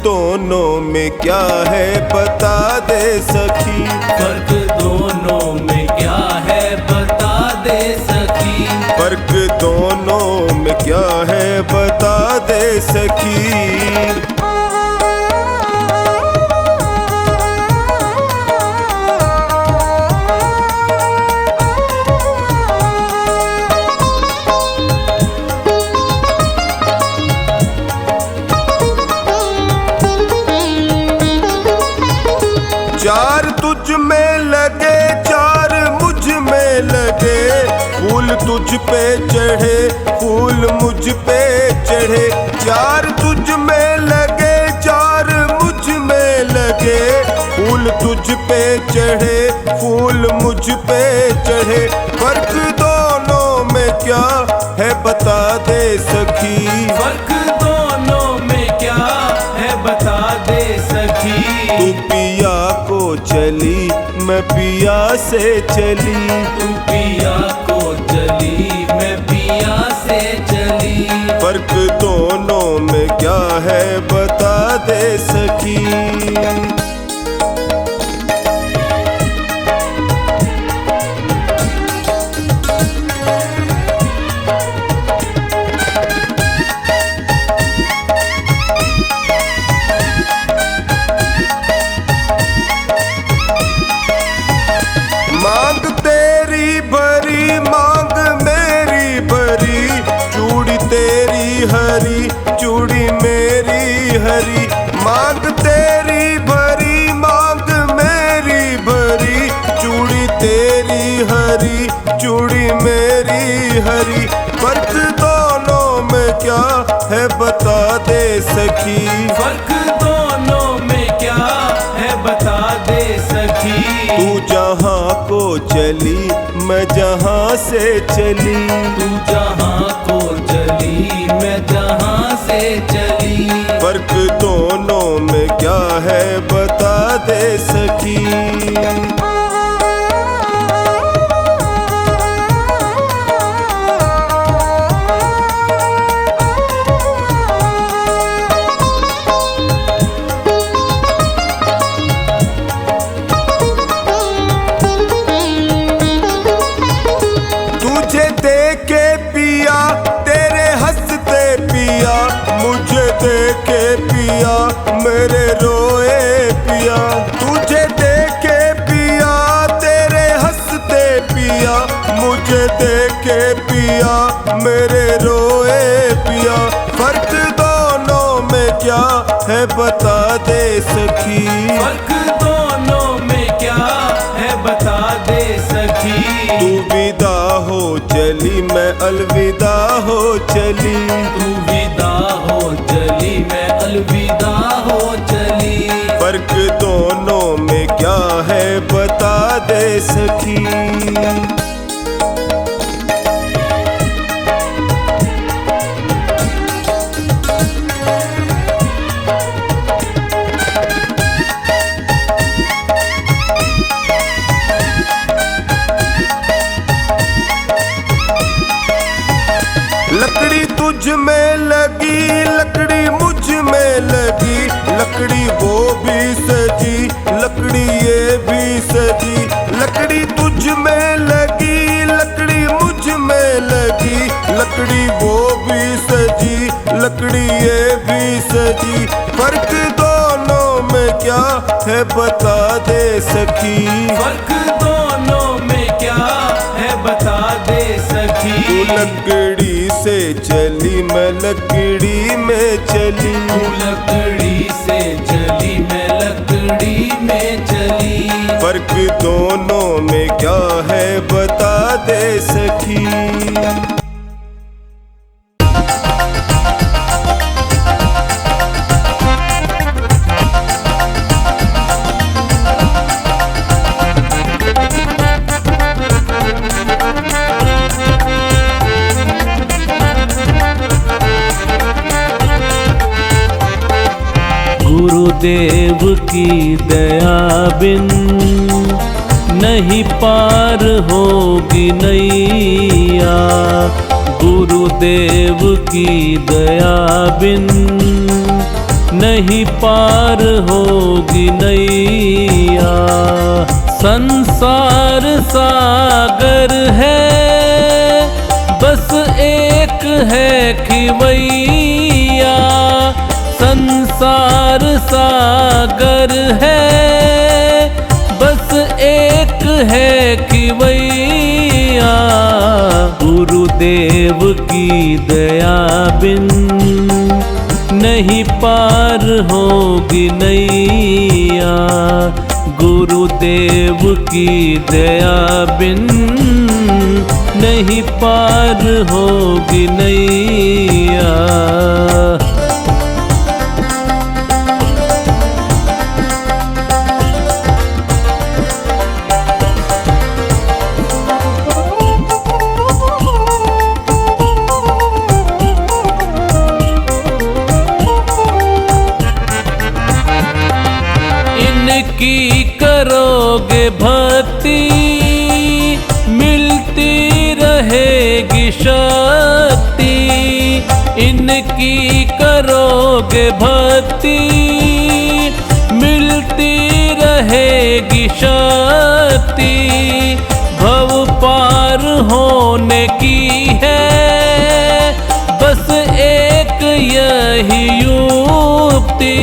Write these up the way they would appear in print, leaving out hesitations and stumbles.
दोनों में क्या है बता दे सखी। फर्क दोनों में क्या है बता दे सखी। फर्क दोनों में क्या है बता दे सखी। चार तुझ में लगे चार मुझ में लगे, फूल तुझ पे चढ़े फूल मुझ पे चढ़े। चार तुझ में लगे चार मुझ में लगे, फूल तुझ पे चढ़े फूल मुझ पे चढ़े। फर्क दोनों में क्या है बता दे सखी। फर्क दोनों में क्या है बता दे सखी। तू पिया को चली मैं पिया से चली। तू पिया को चली मैं पिया से चली। फर्क दोनों में क्या है बता दे सखी। मांग तेरी भरी मांग मेरी भरी, चूड़ी तेरी हरी चूड़ी मेरी हरी। मांग तेरी भरी मांग मेरी भरी, चूड़ी तेरी हरी चूड़ी मेरी हरी। फर्क दोनों में क्या है बता दे सखी। फर्क दोनों में क्या है बता दे सखी। तू जहाँ को चली मैं जहाँ से चली। तू जहाँ को चली मैं जहाँ से चली। फर्क दोनों में क्या है बता दे सखी। तुझे देखे पिया तेरे हंसते पिया, मुझे देखे पिया मेरे रोए पिया। तुझे देखे पिया तेरे हंसते पिया, मुझे देखे पिया मेरे रोए पिया। फर्क दोनों में क्या है बता दे सखी। फर्क दोनों में क्या है बता दे सखी। तू विदा हो चली मैं अलविदा हो चली। तू विदा हो चली मैं अलविदा हो चली। फर्क दोनों में क्या है बता दे सखी। लकड़ी तुझ में लगी लकड़ी मुझ में लगी, लकड़ी वो भी सजी लकड़ी ये भी सजी। लकड़ी तुझ में लगी लकड़ी मुझ में लगी, लकड़ी वो भी सजी लकड़ी ये भी सजी। फर्क दोनों में क्या है बता दे सखी। फर्क दोनों में क्या है बता दे सखी। तू लकड़ी से चली मैं लकड़ी में चली। तू लकड़ी से चली मैं लकड़ी में चली। फर्क दोनों में क्या है बता दे सखी। गुरुदेव की दया बिन नहीं पार होगी नैया। गुरुदेव की दया बिन नहीं पार होगी नैया। संसार सागर है, बस एक है खिवैया। संसार सागर है, बस एक है खिवैया। गुरुदेव की दया बिन नहीं पार होगी नैया। गुरुदेव की दया बिन नहीं पार होगी नैया। इनकी करोगे भक्ति, मिलती रहेगी शक्ति। इनकी करोगे भक्ति, मिलती रहेगी शक्ति। भव पार होने की है बस एक यही युक्ति।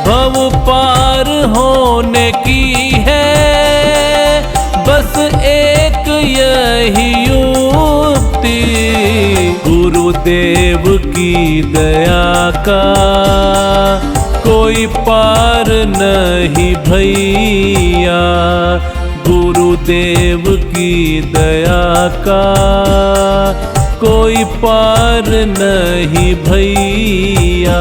भव पार होने की है बस एक यही युक्ति। गुरुदेव की दया का कोई पार नहीं भैया। गुरुदेव की दया का कोई पार नहीं भैया।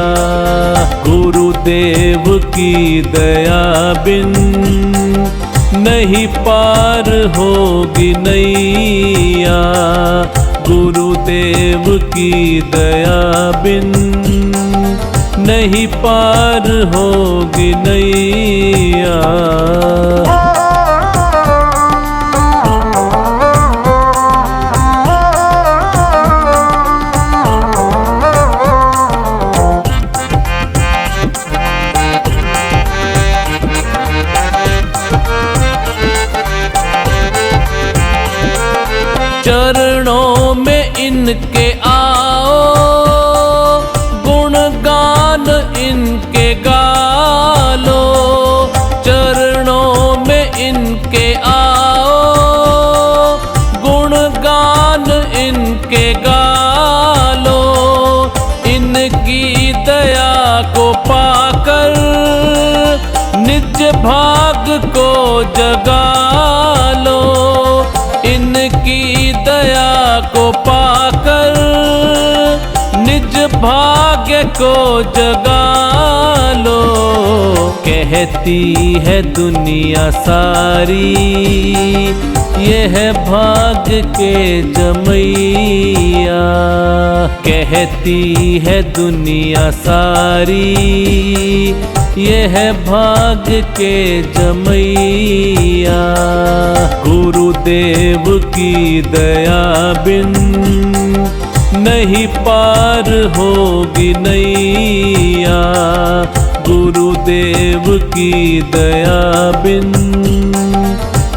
गुरुदेव की दया बिन नहीं पार होगी नैया। गुरुदेव की दया बिन नहीं पार होगी नैया। चरणों में इनके आओ, गुणगान इनके गालो। चरणों में इनके आओ, गुणगान इनके गालो। इनकी दया को पाकर निज भाग को जगा लो। इनकी दया को पाकर निज भाग्य को जगा लो। कहती है दुनिया सारी यह भाग्य के जमैया। कहती है दुनिया सारी यह भाग्य के जमैया। गुरुदेव की दया बिन नहीं पार होगी नैया। गुरुदेव की दया बिन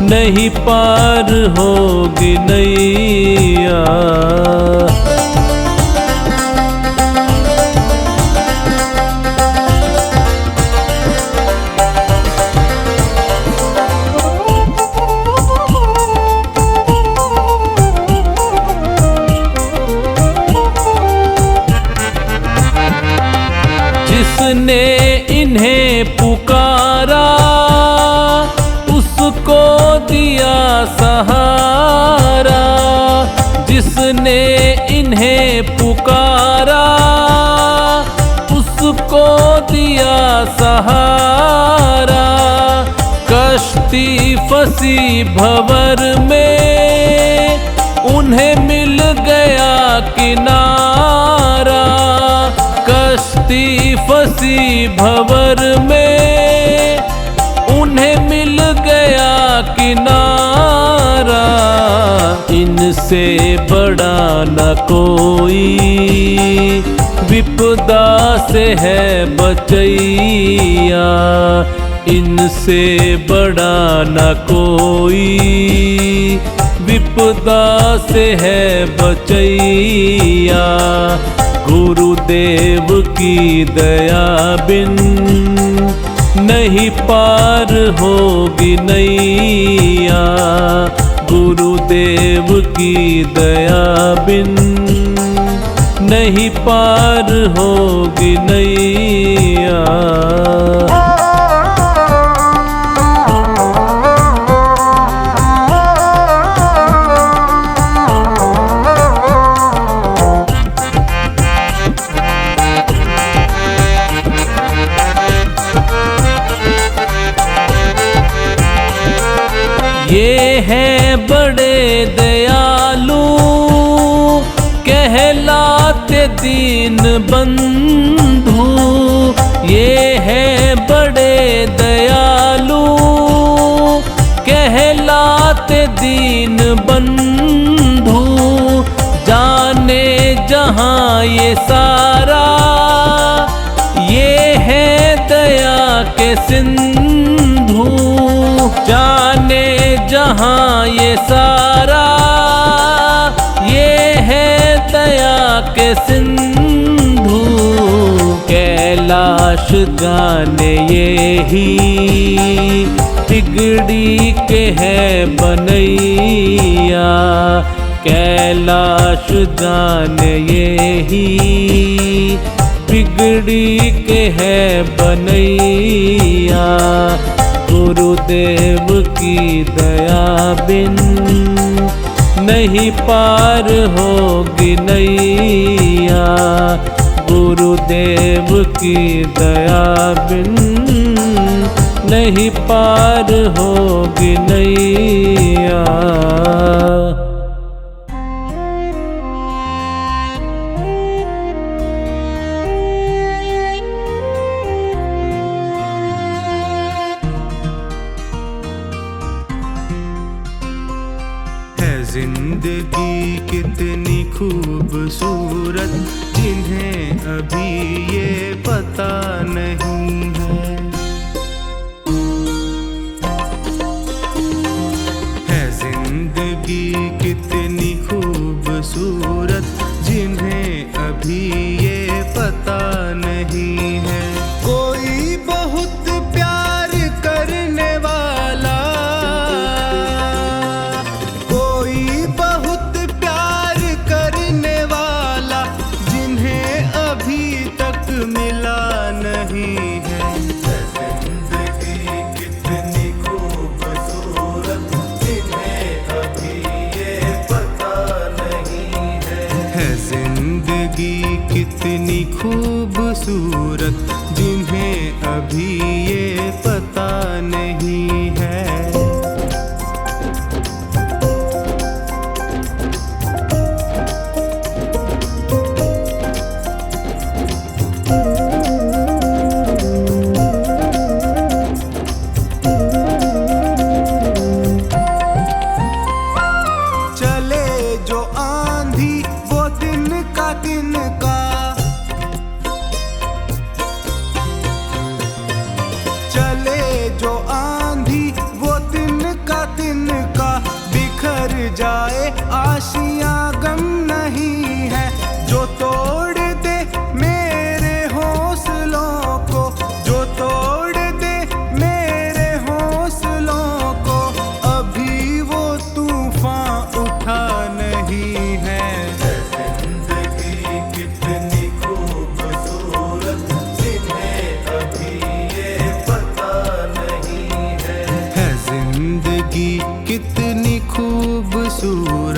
नहीं पार होगी नैया। जिसने इन्हें पुकारा उसको दिया सहारा। जिसने इन्हें पुकारा उसको दिया सहारा। कश्ती फंसी भंवर में उन्हें मिल गया किनारा। कश्ती फंसी भंवर में उन्हें मिल गया किनारा। इनसे बड़ा न कोई विपदा से है बचैया, इनसे बड़ा न कोई। विपदा से है बचैया, गुरुदेव की दया बिन नहीं पार होगी नैया। गुरुदेव की दया बिन नहीं पार होगी नैया। ये हैं बड़े दयालु, कहलाते दीन बंधु। ये हैं बड़े दयालु, कहलाते दीन बंधु। जाने जहाँ ये सारा, ये है दया के सिंधु। जाने जहाँ ये सारा, ये है दया के सिंधु। कैलाश जाने ये ही बिगड़ी के है बनैया। कैलाश जाने ये ही बिगड़ी के है बनैया। गुरुदेव की दया बिन नहीं पार होगी नैया। गुरुदेव की दया बिन नहीं पार होगी नैया। जिंदगी कितनी खूबसूरत, जिन्हें अभी ये पता नहीं है जिंदगी कितनी खूबसूरत, जिन्हें अभी ये पता नहीं है। कोई बहुत प्यार करने वाला, मिला नहीं है। जिंदगी कितनी खूबसूरत, जिन्हें अभी ये पता नहीं है। जिंदगी कितनी खूबसूरत, जिन्हें अभी ये पता नहीं है। चले जो आंधी वो तिनका तिनका, बिखर जाए आशियां गम नहीं है। जो तोड़ दे मेरे हौसलों को, जो तोड़ दे मेरे हौसलों को, अभी वो तूफान उठा नहीं है। जिंदगी कितनी खूबसूरत, जिन्हें अभी ये पता नहीं है। जिंदगी कितनी खूबसूरत,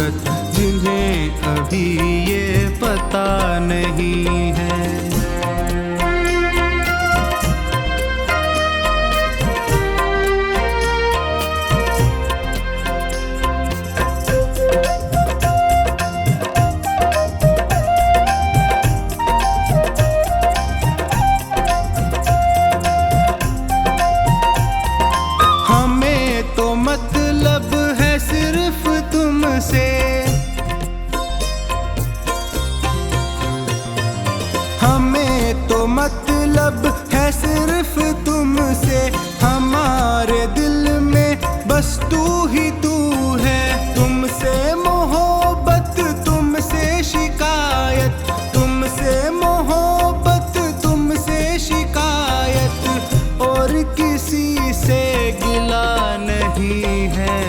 हमें तो मतलब है सिर्फ तुमसे, हमारे दिल में बस तू ही तू है। तुमसे मोहब्बत, तुमसे शिकायत, तुमसे मोहब्बत, तुमसे शिकायत, और किसी से गिला नहीं है।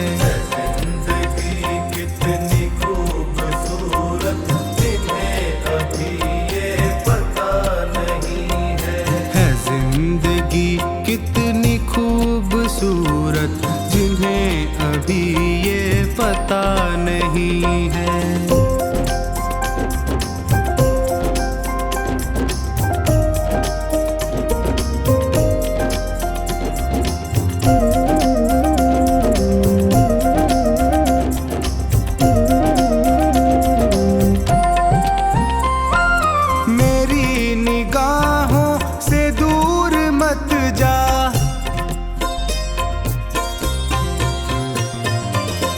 जिंदगी कितनी खूबसूरत, जिन्हें अभी ये पता नहीं है। जिंदगी कितनी खूबसूरत, जिन्हें अभी ये पता नहीं है। मेरी निगाहों से दूर मत जा,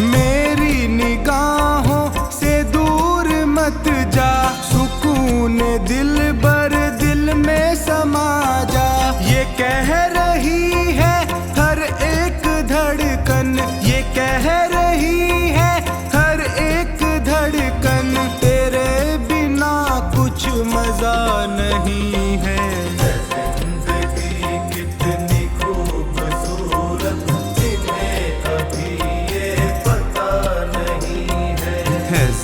मेरी निगाहों से दूर मत जा। सुकून दिल बर दिल में समा जा, ये कह रही है हर एक धड़कन, ये कह रही है हर एक धड़कन। तेरे बिना कुछ मजा नहीं है। जिंदगी कितनी खूबसूरत, जिन्हें अभी ये पता नहीं है।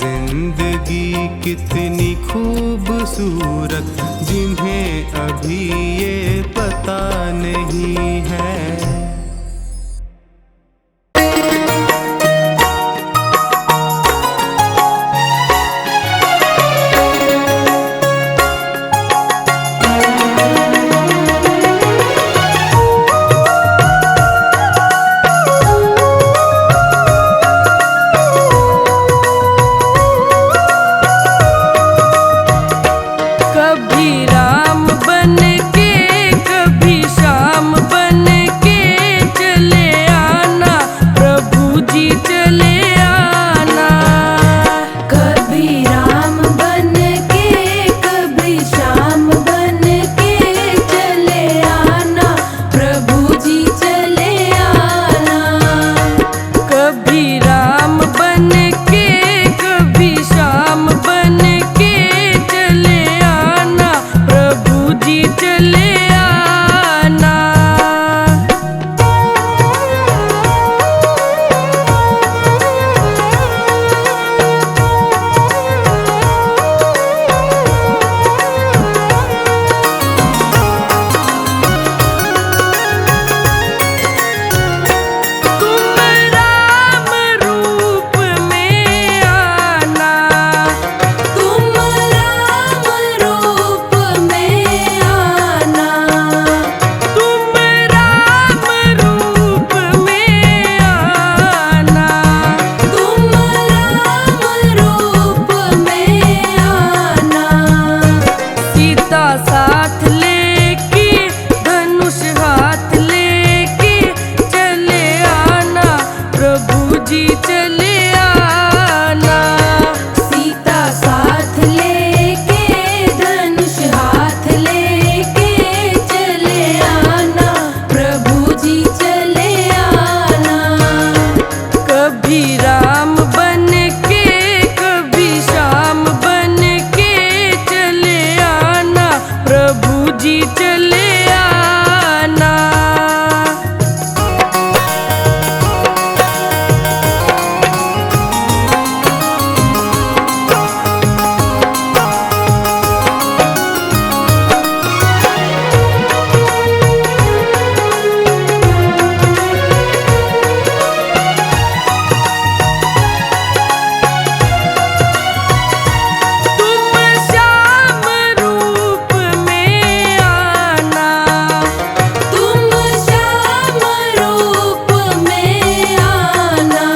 जिंदगी कितनी खूबसूरत, जिन्हें अभी ये पता नहीं है। कभी राम बन के, कभी श्याम बन के चले आना, प्रभु जी चले आना। कभी राम बन के, कभी श्याम बन के चले आना, प्रभु जी चले आना। कभी राम बन के, कभी श्याम बन के चले आना, प्रभु जी चले आना। तुम राम रूप में आना, तुम राम रूप में आना, तुम राम रूप में आना। तुम राम रूप में आना। सीता साथ लेके, धनुष हाथ लेके चले आना, प्रभु जी चले आना। सीता साथ लेके, धनुष हाथ लेके चले आना, प्रभु जी चले आना। कभी राम बन के, कभी श्याम बन के चले आना, प्रभु जी चले आना। तुम श्याम रूप में आना, तुम श्याम रूप में आना,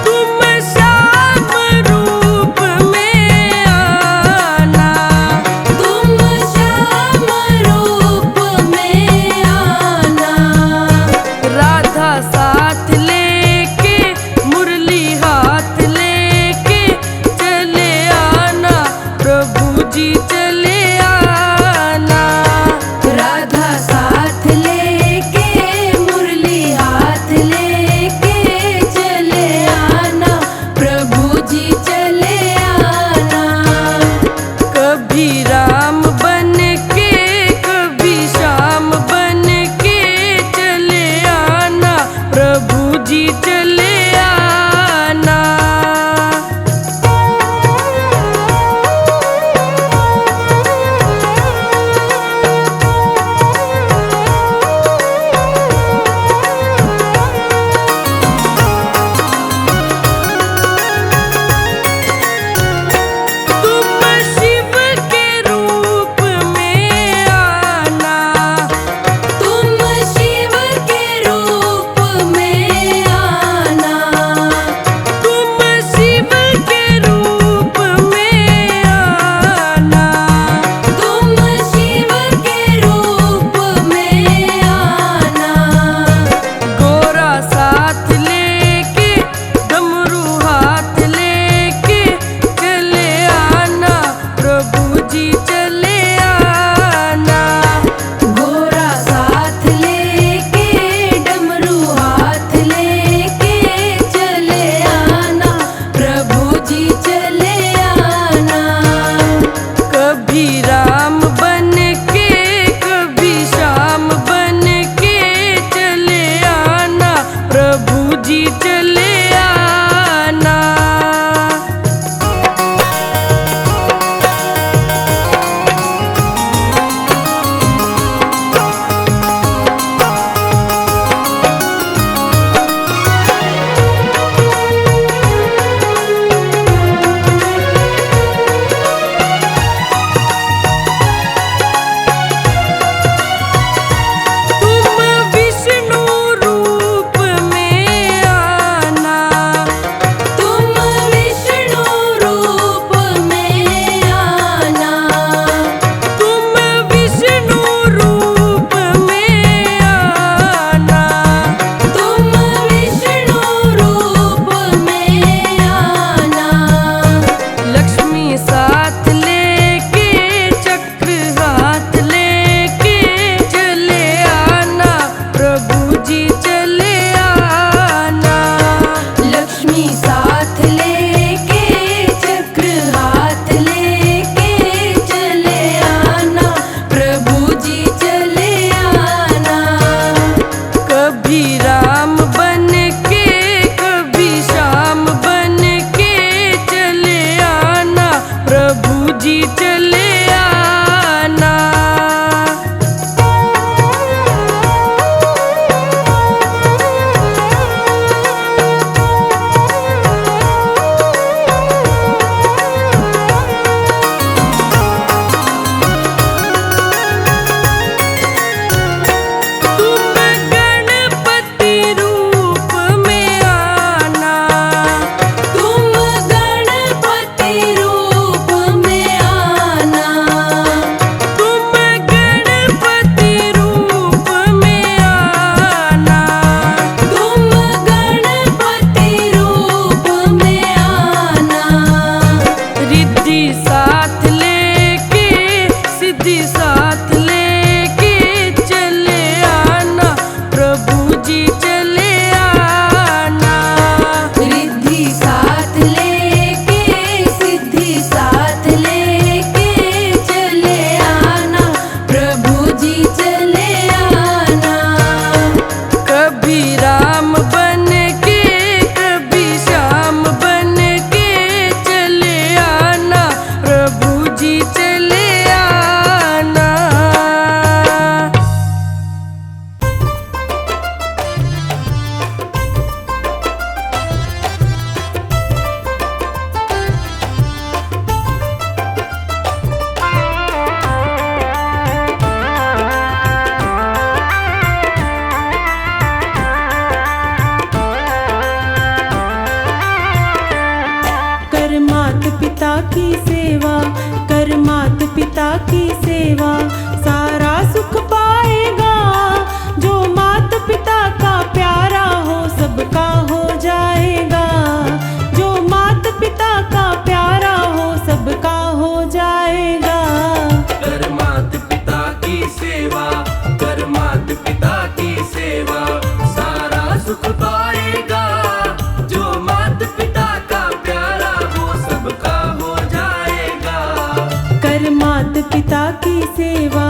तुम श्याम रूप में आना। तुम श्याम रूप में आना। राधा साथ लेके, मुरली हाथ लेके चले आना, प्रभु जी चले राम बन के कभी श्याम बन के चले आना प्रभु जी चले आना। तुम शिव के रूप में आना, तुम शिव के रूप में आना, तुम शिव के रूप में आना, तुम शिव के रूप में आना। गोरा साथ लेके डमरू हाथ लेके चले आना प्रभु जी चले आना। गोरा साथ लेके डमरू हाथ लेके चले आना प्रभु जी चले आना। कभी राम बन के कभी श्याम बन के चले आना प्रभु जी चले आना। तुम विष्णु रूप में आना, तुम विष्णु रूप में आना, तुम विष्णु रूप में आना। तुम विष्णु रूप में आना। लक्ष्मी साथ लेके चक्र हाथ लेके चले आना प्रभु जी चले आना। लक्ष्मी साथ लेके चक्र हाथ लेके चले आना प्रभु जी चले आना। कभी राम बन के कभी श्याम बन के चले आना प्रभु जी चले आना। तुम गणपति रूप में आना, तुम गणपति रूप में आना, तुम गणपति रूप में आना। तुम गणपति रूप में आना। रिद्धि साथ लेके सिद्धि साथ लेके चले आना प्रभु जी चले आना। रिद्धि साथ लेके सिद्धि साथ लेके चले आना प्रभु जी चले आना। कभी राम बन के कभी श्याम बन के चले आना प्रभु जी चले आना। कर मात पिता की सेवा, कर मात पिता की सेवा, सारा सुख पाएगा। जो मात पिता का प्यारा हो सबका हो जाएगा। जो मात पिता का प्यारा हो सबका हो जाएगा। कर मात पिता की सेवा, कर मात पिता की सेवा, सारा सुख पाएगा। जो मात पिता का प्यारा हो सबका हो जाएगा। कर मात पिता की सेवा।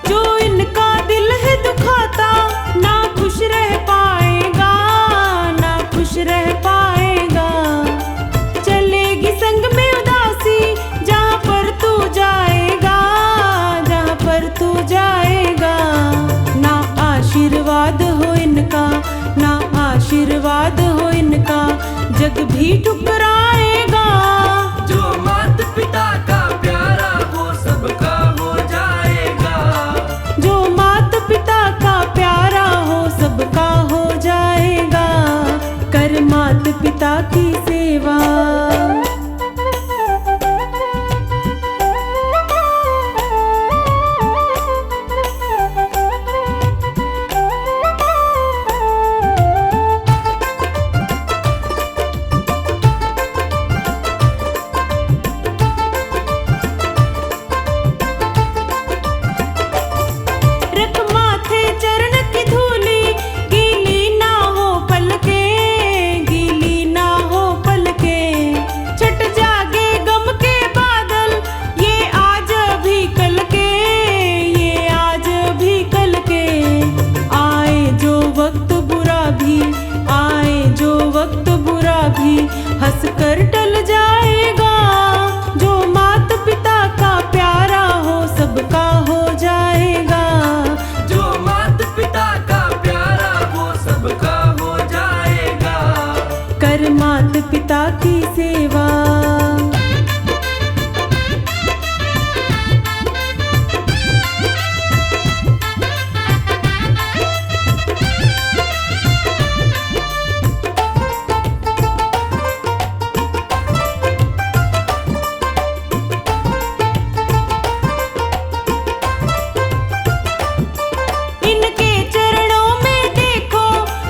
जो इनका दिल है दुखाता ना खुश रह पाएगा, ना खुश रह पाएगा। चलेगी संग में उदासी जहाँ पर तू जाएगा, जहाँ पर तू जाएगा। ना आशीर्वाद हो इनका, ना आशीर्वाद हो इनका, जग भी ठुकराएगा। जो माता पिता का प्यारा वो सबका हो जाएगा। जो माता पिता का प्यारा हो सबका हो जाएगा। कर माता पिता की सेवा। रख माथे चरण की धूली, गीली ना हो पलके, गीली ना हो पलके। छट जागे गम के बादल, ये आज भी कल के, ये आज भी कल के। आए जो वक्त बुरा भी, आए जो वक्त बुरा भी, हंस कर टल जाएगा। जो माता पिता का प्यारा हो सबका हो जाएगा। जो माता पिता का प्यारा वो सबका हो जाएगा। कर माता पिता की सेवा। इनके चरणों में देखो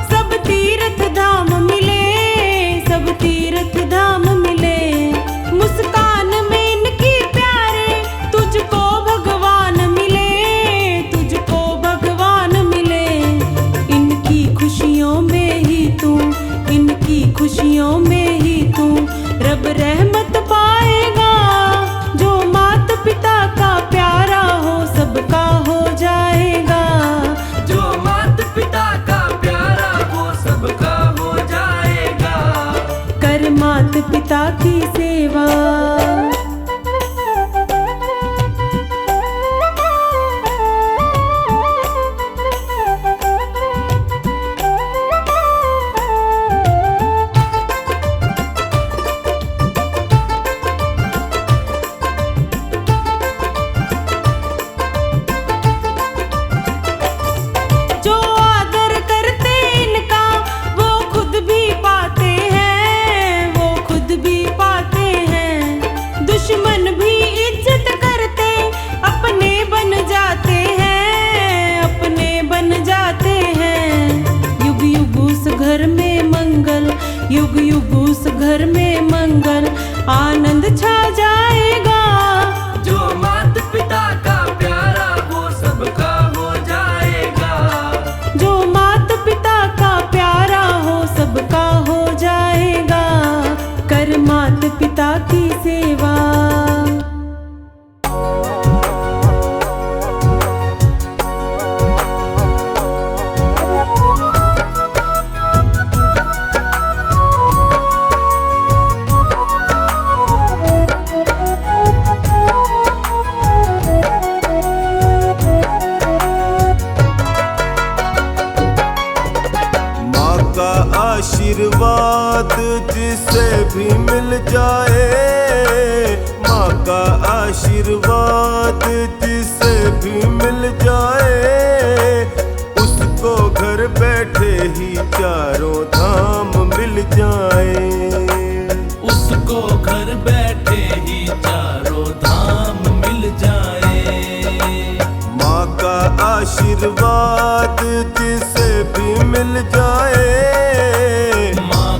सब तीर्थ धाम मिले, सब तीर्थ धाम मिले। मुस्कान में इनकी प्यारे, तुझको भगवान मिले, तुझको भगवान मिले। इनकी खुशियों में ही तू, इनकी खुशियों में ही तू रब रहमत पाएगा। जो माता पिता का प्यारा हो सबका हो जाएगा। जो माता पिता का प्यारा वो सबका हो जाएगा। कर माता पिता की सेवा। जो आदर करते इनका वो खुद भी पाते हैं, वो खुद भी पाते हैं। दुश्मन भी इज्जत करते अपने बन जाते हैं, अपने बन जाते हैं। युग युग उस घर में मंगल, युग युग उस घर में मंगल, आनंद छा जाएगा। जो माता पिता का प्यारा वो सबका हो जाएगा। जो माता पिता का प्यारा हो सबका हो जाएगा। कर माता पिता की सेवा। आशीर्वाद जिसे भी मिल जाए, माँ का आशीर्वाद जिसे भी मिल जाए, उसको घर बैठे ही चारों धाम मिल जाए। उसको घर बैठे ही चारों धाम मिल जाए। माँ का आशीर्वाद जिसे भी मिल जाए, माँ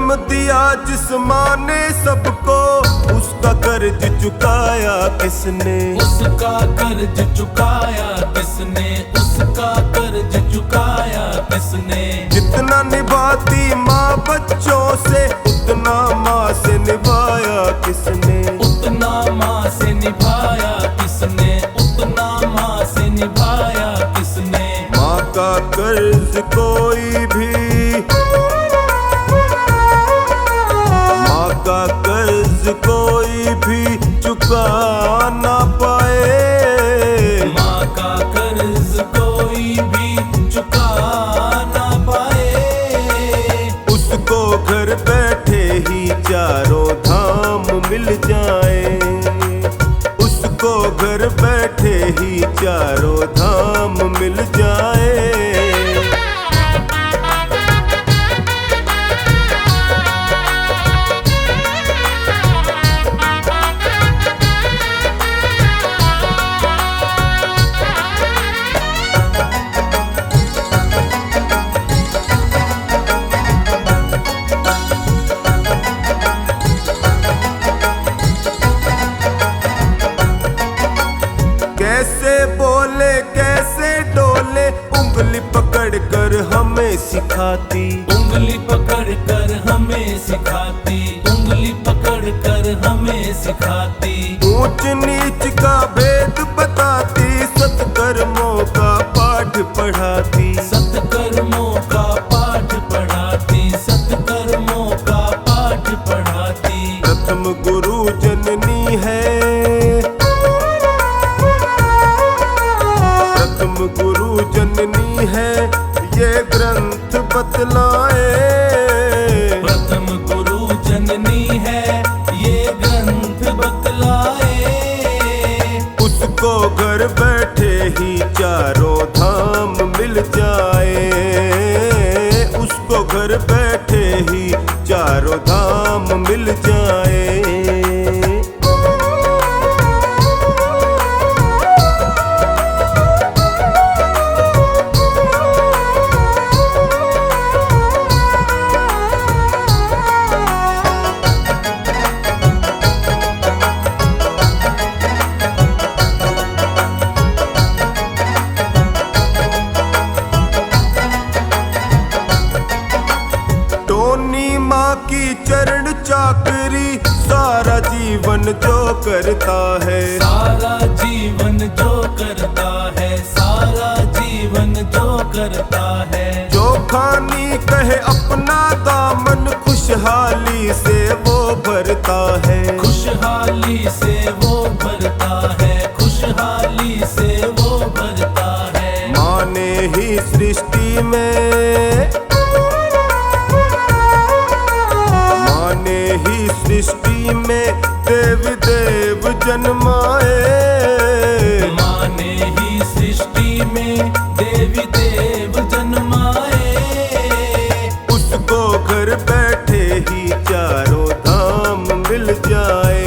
जन्म दिया जिस माँ ने सबको, उसका कर्ज चुकाया किसने? उसका कर्ज चुकाया किसने? उसका कर्ज चुकाया किसने? जितना निभाती माँ बच्चों से, उतना माँ से निभाया किसने? उतना माँ से निभाया किसने? उतना माँ से निभाया किसने? माँ का कर्ज कोई भी, माँ का कर्ज कोई भी चुका ना पाए। माँ का कर्ज कोई भी चुका ना पाए। उसको घर बैठे ही चारों धाम मिल जाए, उसको घर बैठे ही चारों धाम मिल जाए। कैसे बोले कैसे डोले, उंगली पकड़ कर हमें सिखाती, उंगली पकड़ कर हमें सिखाती, उंगली पकड़ कर हमें सिखाती। ऊंच नीच का भेद बताती, सत्कर्मों का पाठ पढ़ाती, सत्कर्मों का पाठ पढ़ाती, सत्कर्मों का पाठ पढ़ाती। प्रथम गुरु जननी है, प्रथम गुरु जननी है, ये ग्रंथ बतलाए। प्रथम गुरु जननी है, ये ग्रंथ बतलाए। उसको घर बैठे ही चारों धाम मिल जाए, उसको घर बैठे ही चारों धाम मिल जाए। टोनी माँ की चरण चाकरी, सारा जीवन जो करता है, सारा जीवन जो करता है, सारा जीवन जो करता है। जो खानी कहे अपना दामन, खुशहाली से वो भरता है, खुशहाली से वो भरता है, खुशहाली से वो भरता है। माँ ने ही सृष्टि में, माँ ने ही सृष्टि में देव देव जन्माए। माँ ने ही सृष्टि में देवी देव जन्माए। उसको घर बैठे ही चारों धाम मिल जाए,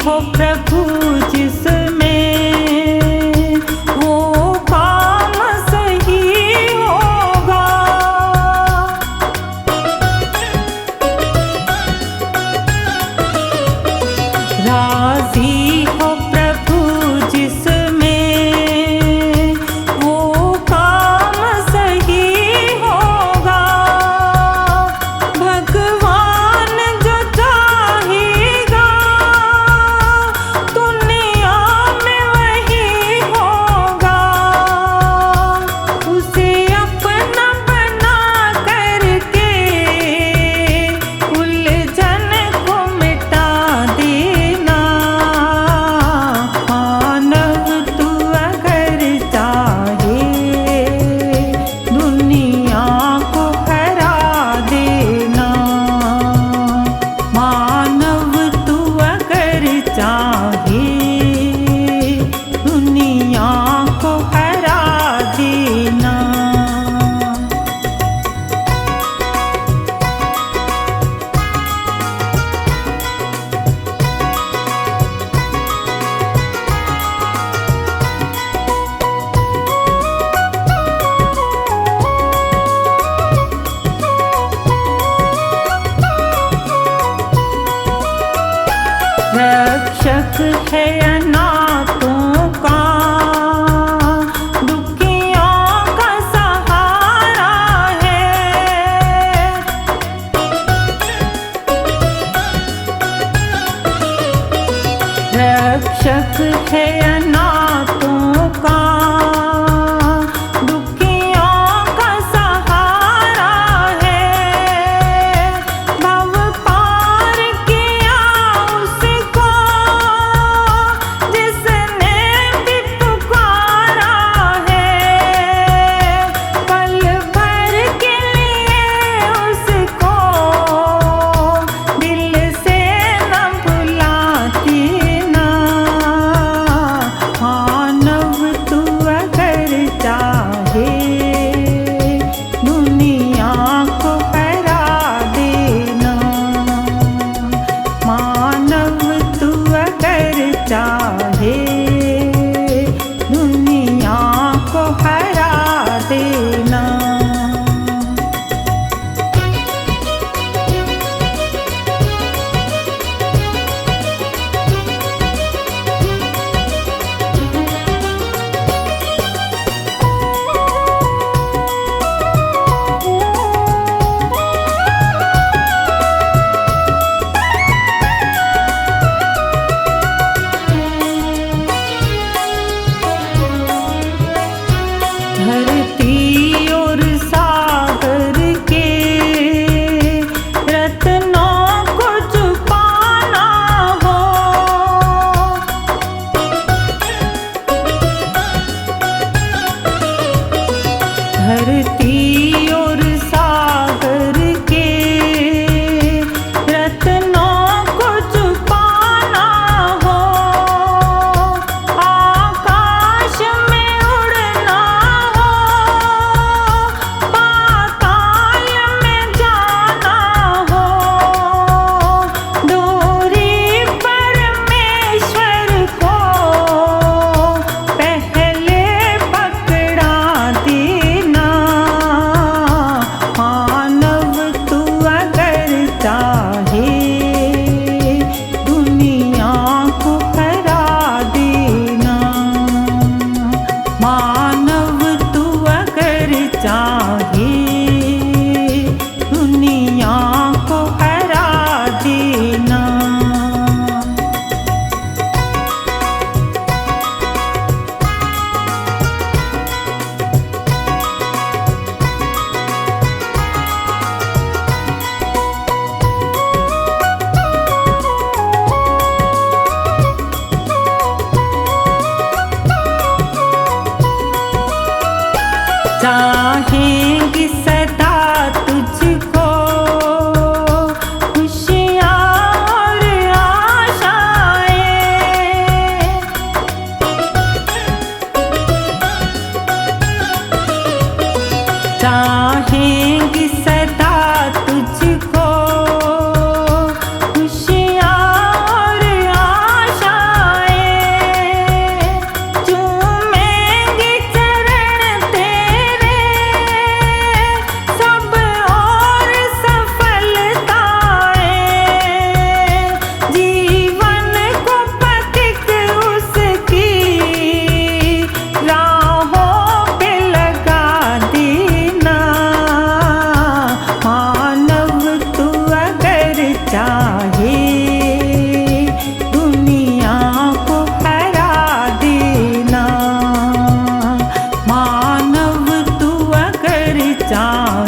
हो प्रभु जिसमें वो काम सही होगा। राजी हो प्रभु जिसमें वो काम सही होगा। भगवान जो चाहेगा तो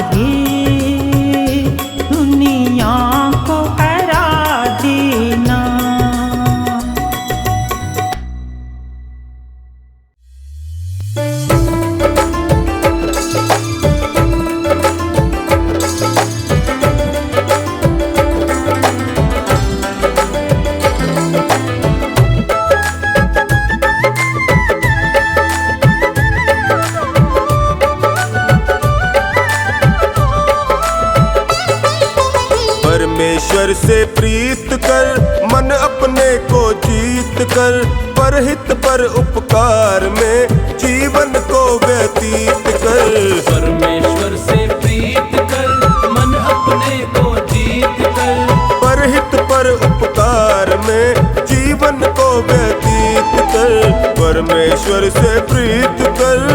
हे दुनिया को हरा देना। परमेश्वर से प्रीत कर मन अपने को जीत कर, परहित पर उपकार में जीवन को व्यतीत कर। परमेश्वर से प्रीत कर मन अपने को जीत कर, परहित पर उपकार में जीवन को व्यतीत कर। परमेश्वर से प्रीत कर।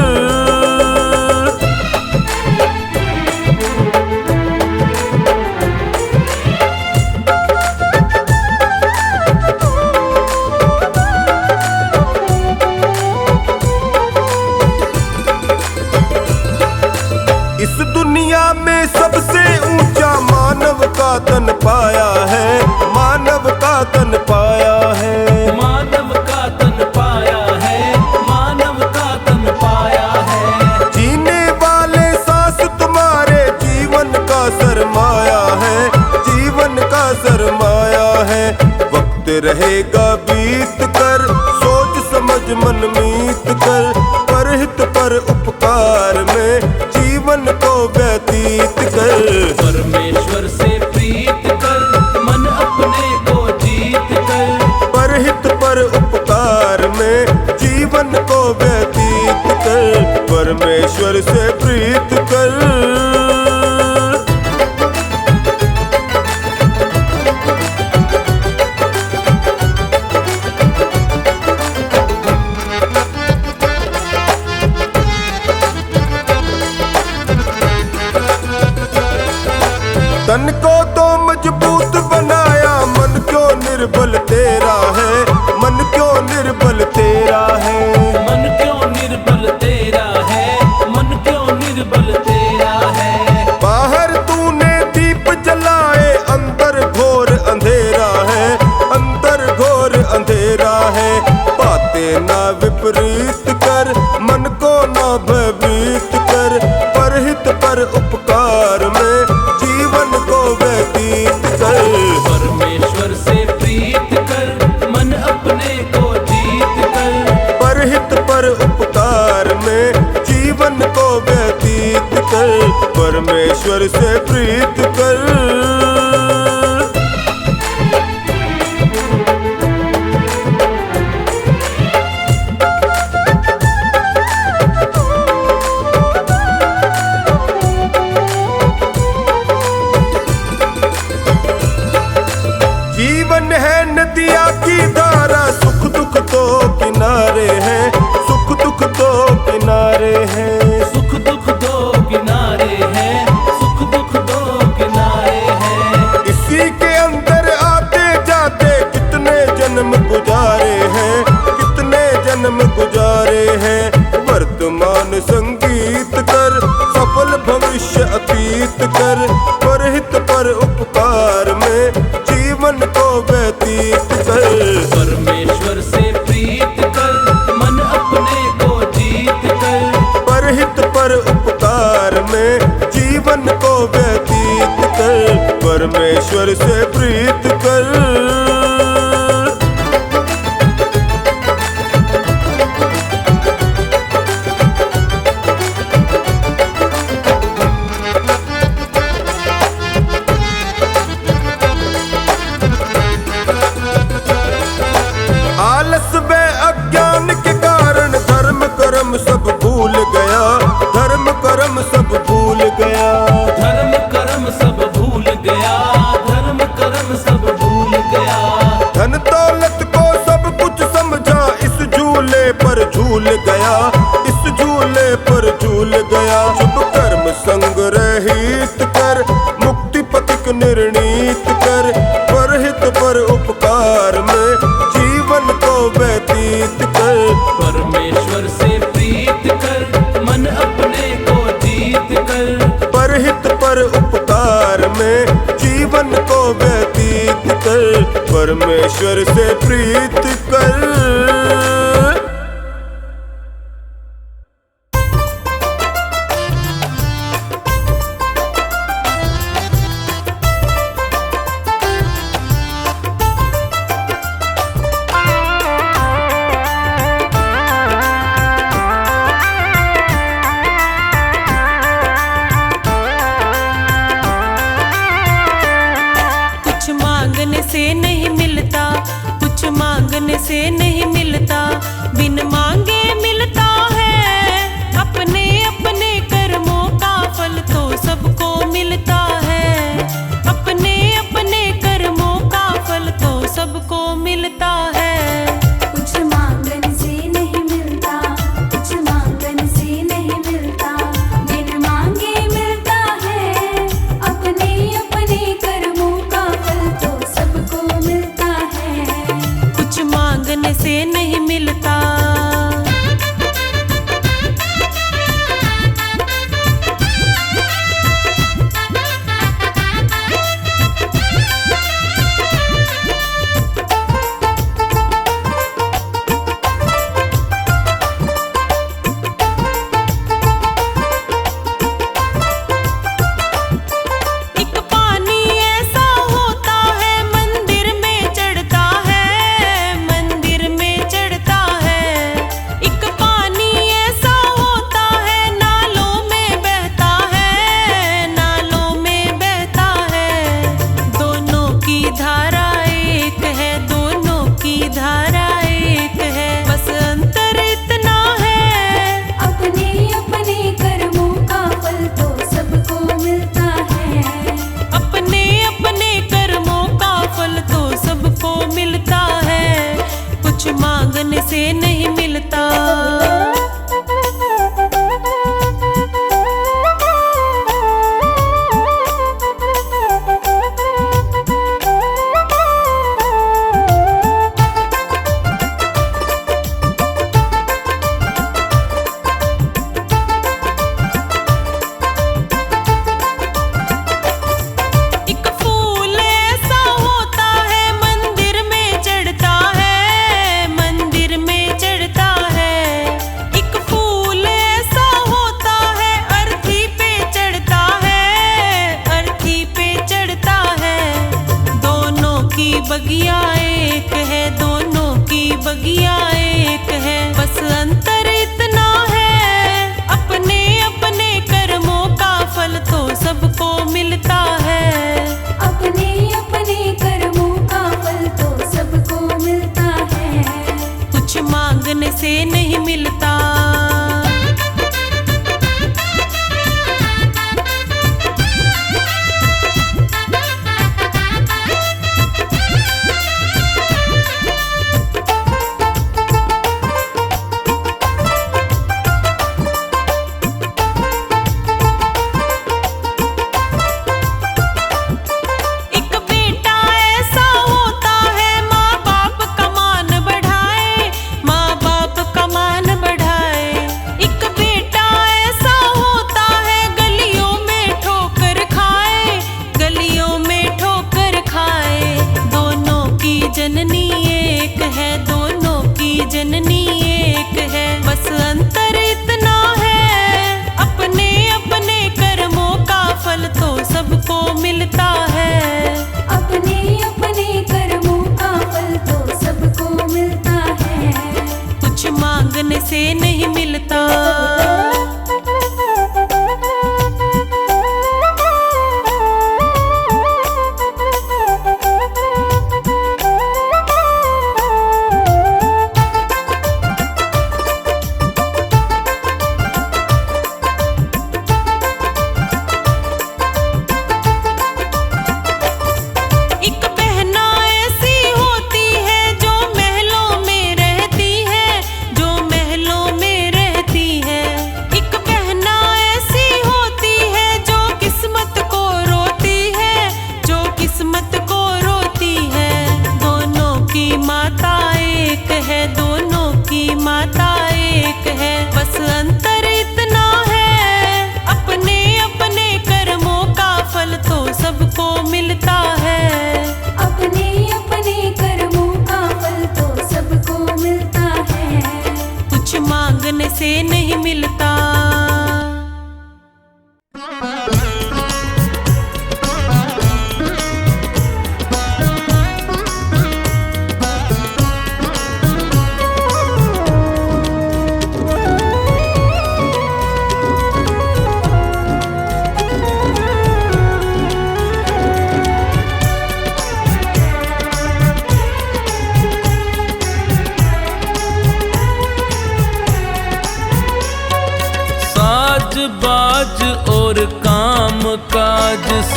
इस दुनिया में सबसे ऊंचा मानव का तन पाया है, मानव का तन पाया है, मानव का तन पाया है, मानव का तन पाया है। जीने वाले सांस तुम्हारे जीवन का सरमाया है, जीवन का सरमाया है। वक्त रहेगा बीत कर सोच समझ मन मीत कर, परहित पर उपकार में जीवन को व्यतीत कर। परमेश्वर से प्रीत कर मन अपने को जीत कर, परहित पर उपकार में जीवन को व्यतीत कर। परमेश्वर से प्रीत कर। तन को तो मजबूत बनाया, मन क्यों निर्बल तेरा है, मन क्यों निर्बल तेरा है। मन क्यों निर्बल तेरा है, मन क्यों निर्बल तेरा है। बाहर तूने दीप जलाए, अंदर घोर अंधेरा है, अंदर घोर अंधेरा है। बातें ना विपरीत कर, मन को ना भयभीत कर, परहित पर उपकार में जीवन को व्यतीत कर। परमेश्वर से प्रीत कर मन अपने को जीत कर, परहित पर उपकार में जीवन को व्यतीत कर। परमेश्वर से प्रीत कर। जीवन है नदिया की धारा, सुख दुख तो किनारे हैं, सुख दुख तो किनारे हैं। सुख दुख दो किनारे हैं, सुख दुख दो किनारे हैं। इसी के अंदर आते जाते कितने जन्म गुजारे हैं, कितने जन्म गुजारे हैं। वर्तमान संगीत कर, सफल भविष्य अतीत कर, परहित पर उपकार में जीवन को व्यतीत कर। परमेश्वर से प्रीत कर मन अपने को जीत कर, परहित पर उपकार में जीवन को व्यतीत कर। परमेश्वर से प्रीत कर। आलस व अज्ञान के कारण धर्म कर्म सब भूल गया, धर्म कर्म सब भूल गया। धर्म कर्म सब भूल गया, धर्म कर्म सब भूल गया। धन दौलत को सब कुछ समझा, इस झूले पर झूल गया, इस झूले पर झूल गया। शुभ कर्म संग रहित कर, मुक्ति पथिक निर्णीत कर, परहित पर उपकार में जीवन को व्यतीत कर। परमेश्वर से प्रीत कर मन अपने को जीत कर, परहित कर उपकार में जीवन को व्यतीत कर, परमेश्वर से प्रीत कर। कुछ मांगने से नहीं मिलता, कुछ मांगने से नहीं मिलता, बिन मांगे मिलता है। अपने अपने कर्मों का फल तो सबको मिलता है, अपने अपने कर्मों का फल तो सबको मिलता है। कुछ मांगने से नहीं मिलता, कुछ मांगने से नहीं मिलता, बिन मांगे मिलता है। अपने अपने कर्मों का फल तो सबको मिलता है। कुछ मांगने से नहीं मिलता। एक पानी ऐसा होता है मंदिर में चढ़ता है, मंदिर में चढ़ता है। एक पानी ऐसा होता है नालों में बहता है, नालों में बहता है। दोनों की धारा एक है, दोनों की धारा एक है, बस अंतर इतना है। अपने अपने कर्मों का फल तो सबको मिलता है। अपने अपने कर्मों का फल तो सबको मिलता है। कुछ मांगने से नहीं मिलता। एक फूल ऐसा होता है मंदिर में चढ़ता है, मंदिर में चढ़ता है। एक फूल ऐसा होता है अर्थी पे चढ़ता है, अर्थी पे चढ़ता है। दोनों की बगिया एक है, दोनों की बगिया एक है, बस अंतर इतना है। अपने अपने कर्मों का फल तो सबको मिलता है। अपने अपने कर्मों का फल तो सबको मिलता है। कुछ मांगने से नहीं मिलता।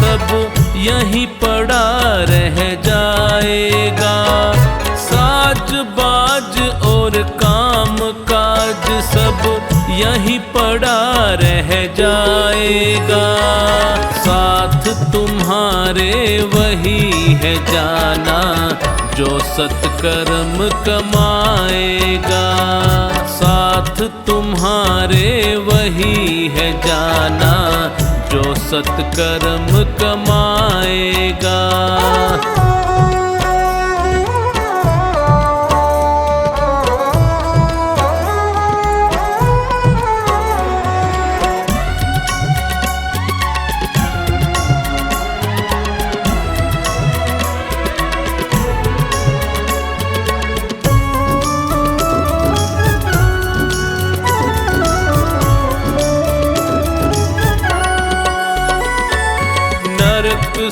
सब यहीं पड़ा रह जाएगा। साज बाज और काम काज सब यहीं पड़ा रह जाएगा। साथ तुम्हारे वही है जाना जो सत्कर्म कमाएगा। साथ तुम्हारे वही है जाना जो सत्कर्म कमाएगा।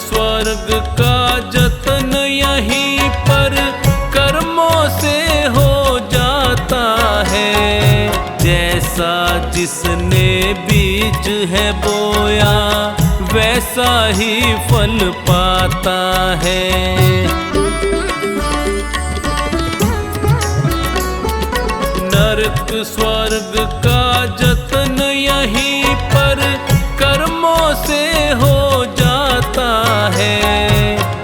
स्वर्ग का जतन यहीं पर कर्मों से हो जाता है। जैसा जिसने बीज है बोया वैसा ही फल पाता है। नरक स्वर्ग का जतन यहीं पर कर्मों से हो जाता है।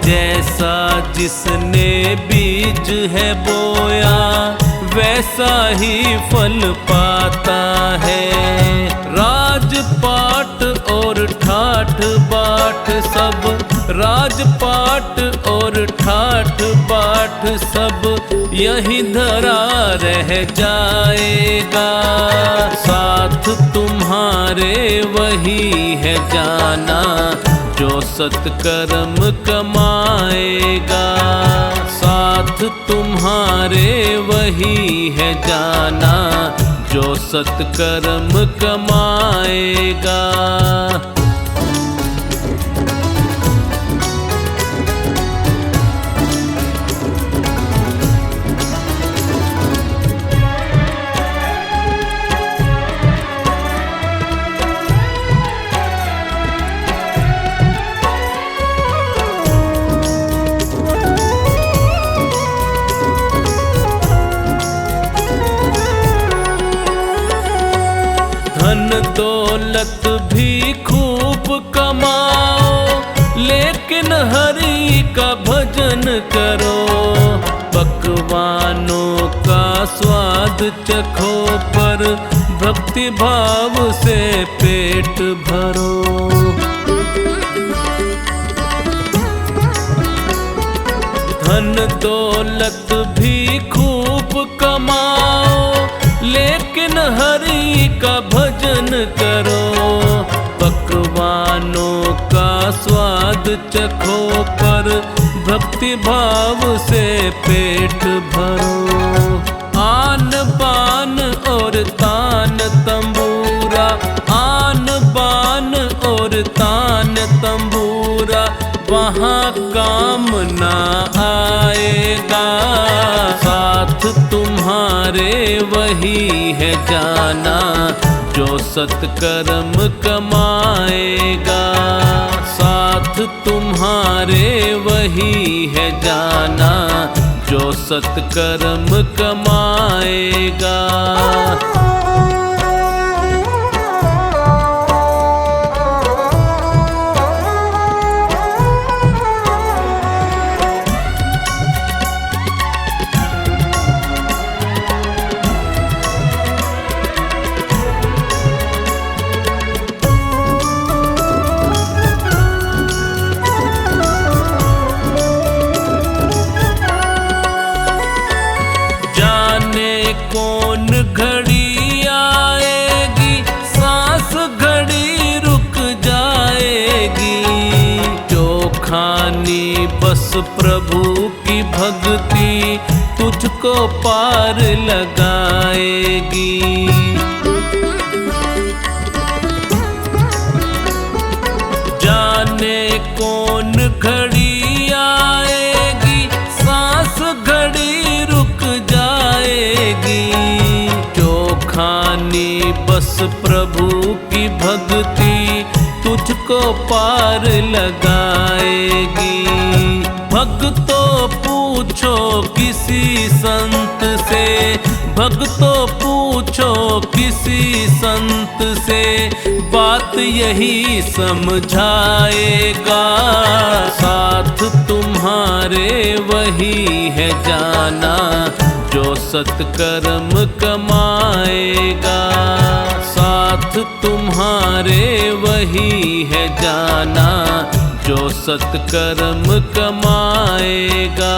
जैसा जिसने बीज है बोया वैसा ही फल पाता है। राजपाट और ठाठ बाट सब, राजपाट और ठाठ बाट सब यहीं धरा रह जाएगा। साथ तुम्हारे वही है जाना जो सत्कर्म कमाएगा। साथ तुम्हारे वही है जाना जो सत्कर्म कमाएगा। धन दौलत भी खूब कमाओ लेकिन हरि का भजन करो। पकवानों का स्वाद चखो पर भक्ति भाव से पेट भरो। धन दौलत भी खूब कमाओ लेकिन हरि का भजन करो। पकवानों का स्वाद चखो पर भक्ति भाव से पेट भरो। आन बान और तान तंबूरा, आन बान और तान तंबूरा वहाँ काम ना आएगा। साथ तुम्हारे वही है जाना जो सत्कर्म कमाएगा। साथ तुम्हारे वही है जाना जो सत्कर्म कमाएगा। कौन घड़ी आएगी सांस घड़ी रुक जाएगी। जो खानी बस प्रभु की भक्ति तुझको पार लगाएगी। जाने कौन घड़ी आएगी सांस घड़ी रुक जाएगी। जो खानी बस प्रभु की भक्ति तुझको को पार लगाएगी। भक्तों पूछो किसी संत से, भक्तों पूछो किसी संत से, बात यही समझाएगा। साथ तुम्हारे वही है जाना जो सत्कर्म कमाएगा। साथ तुम्हारे वही है जाना जो सत्कर्म कमाएगा।